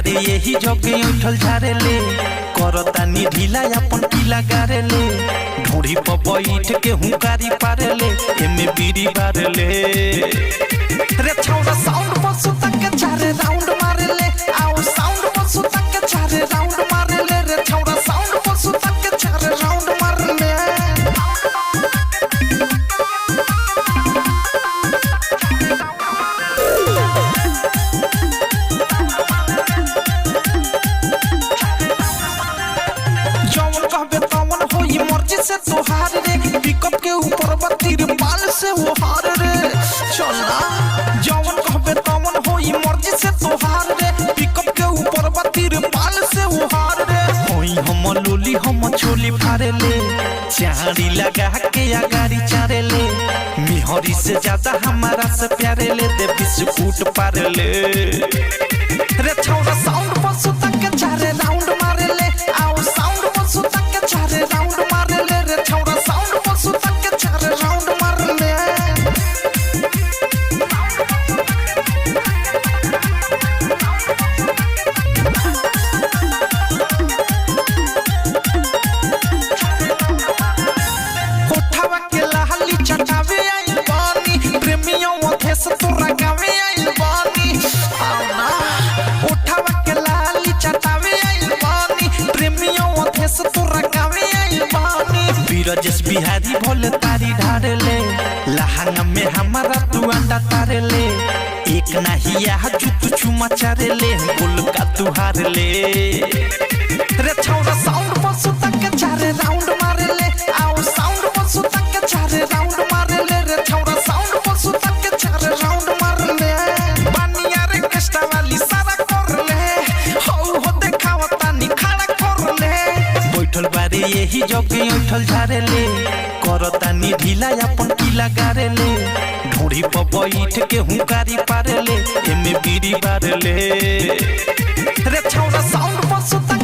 यही जगे उठल झारे ले करतानी ढीला अपन पीला गारे ले ढोड़ी पर बैठ के हुंकारी पारे ले एमे बीड़ी बारे ले रे छौड़ा साउंड पर सुता के चारे राउंड मारे ले आओ साउंड पर सुता के चारे राउंड मारे ले रे छौड़ा साउंड पर सुता के चारे राउंड मारे ले से तोहार रे पिकअप के ऊपर बत्तीर पाल से वो हार रे चलना जवन कहबे तमन होई मर्जी से तोहार रे पिकअप के ऊपर बत्तीर पाल से वो हार रे होई हम लोली हम छोली फारे ले चाड़ी लगा के आगारी चारे ले मिहरी से ज्यादा हमारा से प्यारे ले दे बिस्कुट पारे ले रे छौड़ा साउंड पर सुता के चारे राउंड मारे ले आओ साउंड पर सुता के चारे राउंड मारे ले रे छौड़ा साउंड पर सुता के चारे राउंड मारे ले कोठावा के लाली चटावे आई बानी प्रेमियों अथेस तोरा गावे आई बानी आना कोठावा के लाली चटावे आई बानी प्रेमियों अथेस तोरा गावे आई बानी बीरजस बिहारी भोले तारी ढारे ले लहंगा में हमारा तू अंडा तारे ले एक नहीं यह जुतु चुमा चारे ले बोल का तू हार ले रे छौड़ा साउंड पर सुता के चारे राउंड मारे ले आओ साउंड पर सुता के चारे राउंड मारे ले रे छौड़ा साउंड पर सुता के चारे राउंड मारे ले बानिया रे कष्टा वाली सारा कर ले हो देखावता नी खड़ा कर ले बैठल बारे यही जगे उठल झारे ले करतानी ढीला अपन पीला गारे ले ढोड़ी पर बैठ के हुंकारी पारे ले एमे बीड़ी बारे ले रे छौड़ा साउंड पर सुता